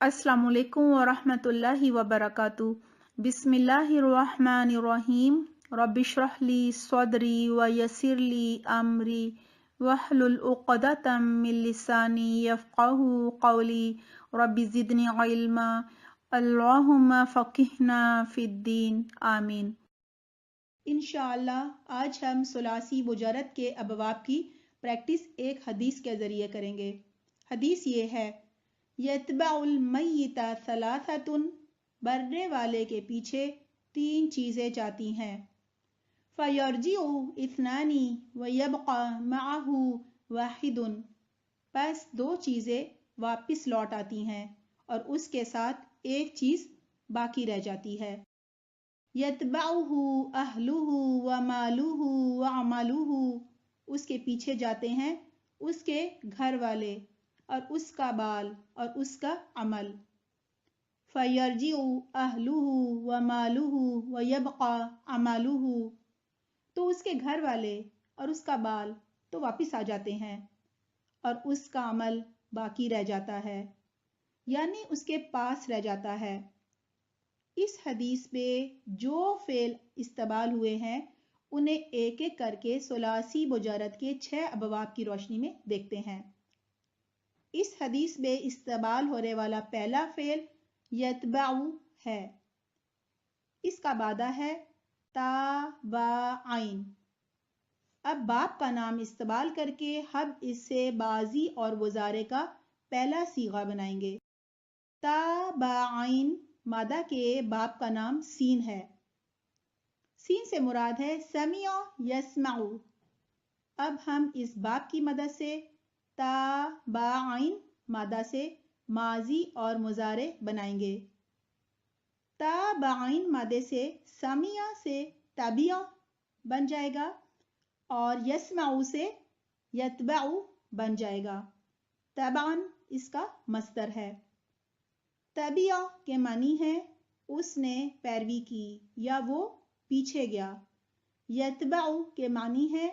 अस्सलामु अलैकुम वरहमतुल्लाहि वबरकातुहू। बिस्मिल्लाहिर्रहमानिर्रहीम। रब्बिश्रह ली सदरी व यस्सिर ली अमरी वहलुल उक़दतम मिन लिसानी यफ़क़हू क़ौली। रब्बि ज़िदनी इल्मा। अल्लाहुम्मा फ़क़िहना फ़िद्दीन। आमीन। इंशाअल्लाह आज हम सुलासी मुजर्रद के अबवाब की प्रैक्टिस एक हदीस के ज़रिए करेंगे। हदीस ये है, यतबउल मय्यिता सलासतुन, मरने वाले के पीछे तीन चीज़ें जाती हैं। फ़यरजिउ इस्नानी व यबक़ा मअहू वाहिदुन, बस दो चीज़ें वापस लौट आती हैं और उसके साथ एक चीज़ बाकी रह जाती है। यतबउहु अहलुहु व मालुहु व अमलुहु, उसके पीछे जाते हैं उसके घर वाले और उसका बाल और उसका अमल। फ़यरजिउ अहलुहु व मालुहु व यबक़ा अमलुहु, तो उसके घर वाले और उसका बाल तो वापस आ जाते हैं और उसका अमल बाकी रह जाता है, यानी उसके पास रह जाता है। इस हदीस में जो फेल इस्तेमाल हुए हैं उन्हें एक एक करके सुलासी मुजर्रद के 6 अबवाब की रोशनी में देखते हैं। इस हदीस में इस्तेमाल होने वाला पहला फेल यतबउ है। इसका मादा है ताबाइन। अब बाप का नाम इस्तेमाल करके हम इससे माजी और मुजारे का पहला सीगा बनाएंगे। ताबाइन मादा के बाप का नाम सीन है। सीन से मुराद है समिया यस्माउ। अब हम इस बाप की मदद से ताबाइन मादा से माजी और मुजारे बनाएंगे। ताबाइन मादे से समिया से तबिया बन जाएगा और यस्माउ से यतबउ बन जाएगा। तबान इसका मस्दर है। तबिया के मानी है उसने पैरवी की या वो पीछे गया। यतबउ के मानी है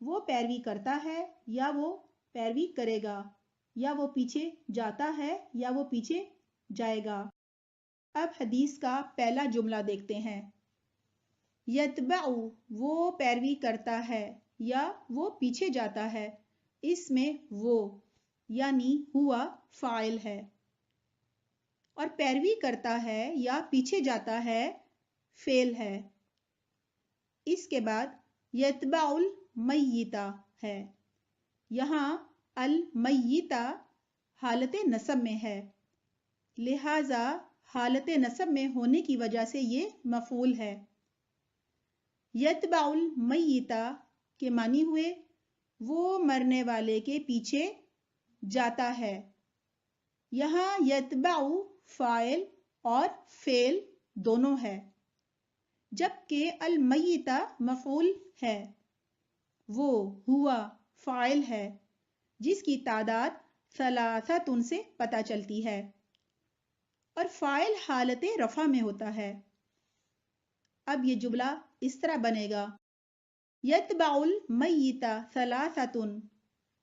वो पैरवी करता है या वो पैरवी करेगा, या वो पीछे जाता है या वो पीछे जाएगा। अब हदीस का पहला जुमला देखते हैं। यतबउ वो पैरवी करता है या वो पीछे जाता है, इसमें वो यानी हुआ फाइल है और पैरवी करता है या पीछे जाता है फेल है। इसके बाद यतबउल मय्यिता है। यहाँ अल मय्यिता हालत नसब में है, लिहाजा हालत नसब में होने की वजह से ये मफूल है। यतबउल मय्यिता के मानी हुए वो मरने वाले के पीछे जाता है। यहाँ यतबउ फाइल और फेल दोनों है, जबकि अल मय्यिता मफूल है। वो हुआ फाइल है जिसकी तादाद सलासतुन से पता चलती है और फाइल हालत रफा में होता है। अब ये जुमला इस तरह बनेगा, यतबउल मय्यिता सलासतुन,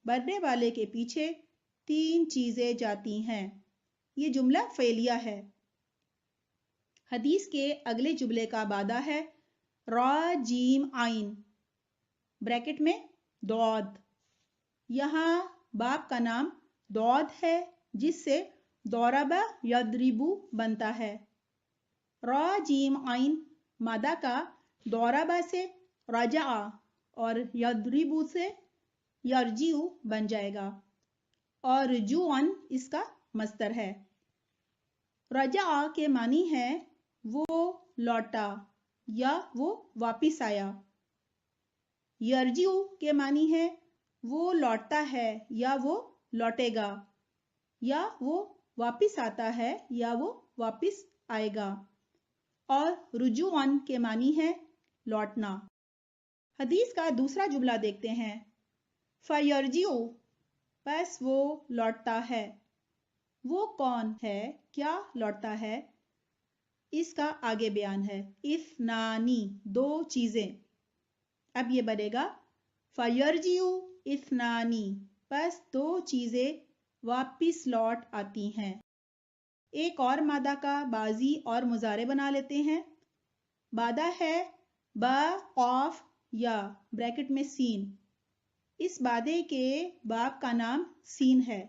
मरने वाले के पीछे तीन चीजें जाती हैं। ये जुमला फेलिया है। हदीस के अगले जुमले का मादा है रा जीम आइन, ब्रैकेट में दौद। यहाँ बाप का नाम दौद है जिससे दौरबा यदरिबु बनता है। रा जीम आइन मादा का दौरबा से रजा और यदरिबु से यरजिउ बन जाएगा और रुजुअन इसका मस्दर है। रजा के मानी है वो लौटा या वो वापिस आया। यरजिउ के मानी है वो लौटता है या वो लौटेगा, या वो वापिस आता है या वो वापिस आएगा। और रुजुअन के मानी है लौटना। हदीस का दूसरा जुमला देखते हैं। फ़यरजिउ, बस वो लौटता है। वो कौन है, क्या लौटता है, इसका आगे बयान है। इस्नानी, दो चीजें। अब ये बनेगा फ़यरजिउ इस्नानी, बस दो चीजें वापिस लौट आती हैं। ایک اور مادہ کا بازی اور مضارع بنا لیتے ہیں۔ مادہ ہے با قاف یا بریکٹ میں سین۔ اس مادے کے باپ کا نام سین ہے۔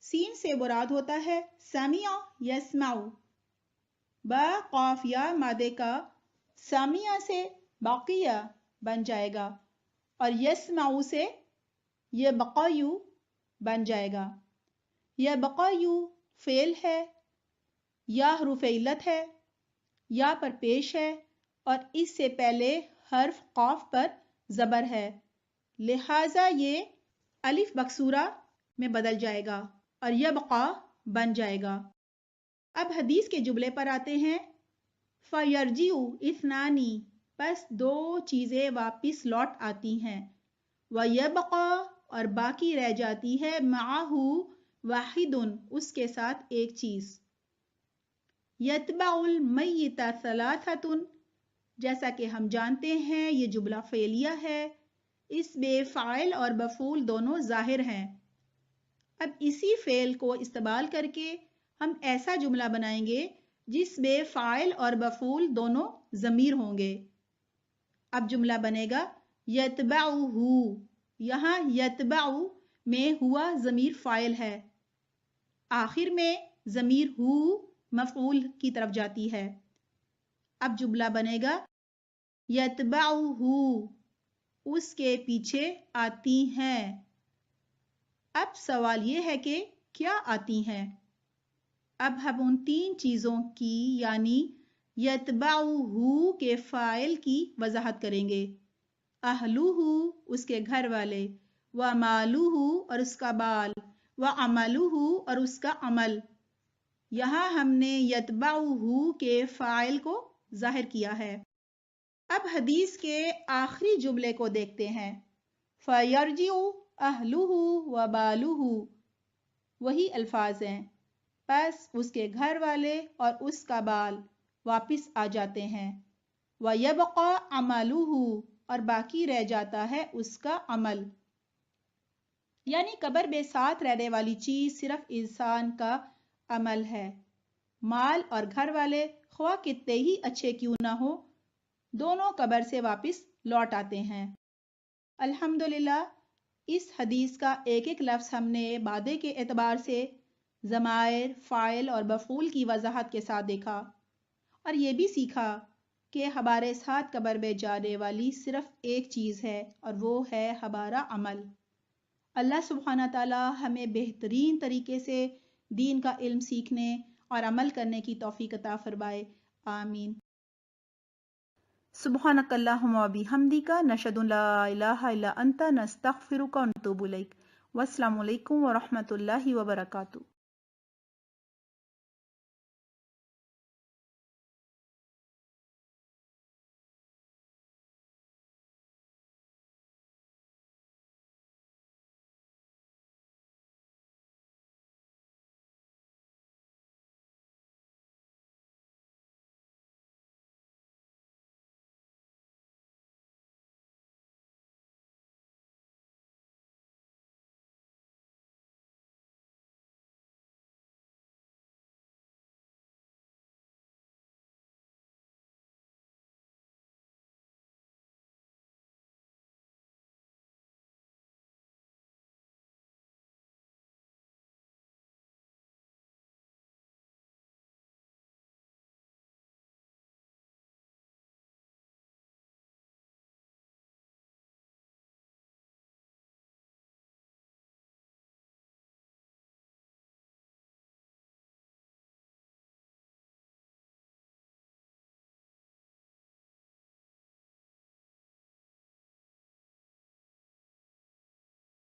سین سے مراد ہوتا ہے سامع یسمع۔ با قاف یا مادے کا سامع سے باقیہ بن جائے گا اور یسمع سے یہ بقایو بن جائے گا۔ یہ بقایو فعل ہے یا حروف علت ہے یا پر پیش ہے اور اس سے پہلے حرف قاف پر زبر ہے، لہٰذا یہ الف مکسورہ میں بدل جائے گا اور یبقا بن جائے گا۔ اب حدیث کے جملے پر آتے ہیں۔ فَيَرْجِعُ اِثْنَانِ، پس دو چیزیں واپس لوٹ آتی ہیں، وَيَبْقَى، اور باقی رہ جاتی ہے، مَعَهُ وَاحِدٌ، اس کے ساتھ ایک چیز۔ يَتْبَعُ الْمَيِّتَ ثَلَاثَةٌ، جیسا کہ ہم جانتے ہیں یہ جملہ فعلیہ ہے، اس میں فاعل اور مفعول دونوں ظاہر ہیں۔ اب اسی فعل کو استعمال کر کے ہم ایسا جملہ بنائیں گے جس میں فاعل اور مفعول دونوں ضمیر ہوں گے۔ اب جملہ بنے گا یتبعہ، یہاں یتبع میں ہوا ضمیر فاعل ہے، آخر میں ضمیر ہو مفعول کی طرف جاتی ہے۔ اب جملہ بنے گا یتبعہ، اس کے پیچھے آتی ہیں۔ اب سوال یہ ہے کہ کیا آتی ہیں؟ اب ہم ان تین چیزوں کی یعنی یتبعہ کے فاعل کی وضاحت کریں گے۔ اہلہ، اس کے گھر والے، ومالہ، اور اس کا بال، وعملہ، اور اس کا عمل۔ یہاں ہم نے یتبعہ کے فاعل کو ظاہر کیا ہے۔ اب حدیث کے آخری جملے کو دیکھتے ہیں۔ فَيَرْجِعُ أَهْلُهُ وَبَالُهُ، وہی الفاظ ہیں، پس اس کے گھر والے اور اس کا بال واپس آ جاتے ہیں۔ وَيَبْقَى عَمَلُهُ، اور باقی رہ جاتا ہے اس کا عمل۔ یعنی قبر میں ساتھ رہنے والی چیز صرف انسان کا عمل ہے۔ مال اور گھر والے خواہ کتنے ہی اچھے کیوں نہ ہو، دونوں قبر سے واپس لوٹ آتے ہیں۔ الحمدللہ، اس حدیث کا ایک ایک لفظ ہم نے مادے کے اعتبار سے ضمائر، فاعل اور مفعول کی وضاحت کے ساتھ دیکھا اور یہ بھی سیکھا کہ ہمارے ساتھ قبر میں جانے والی صرف ایک چیز ہے اور وہ ہے ہمارا عمل۔ اللہ سبحانہ تعالی ہمیں بہترین طریقے سے دین کا علم سیکھنے اور عمل کرنے کی توفیق عطا فرمائے، آمین۔ سبحانک اللہم و بحمدک، نشہد ان لا الہ الا انت، نستغفرک و نتوب الیک۔ والسلام علیکم ورحمۃ اللہ وبرکاتہ۔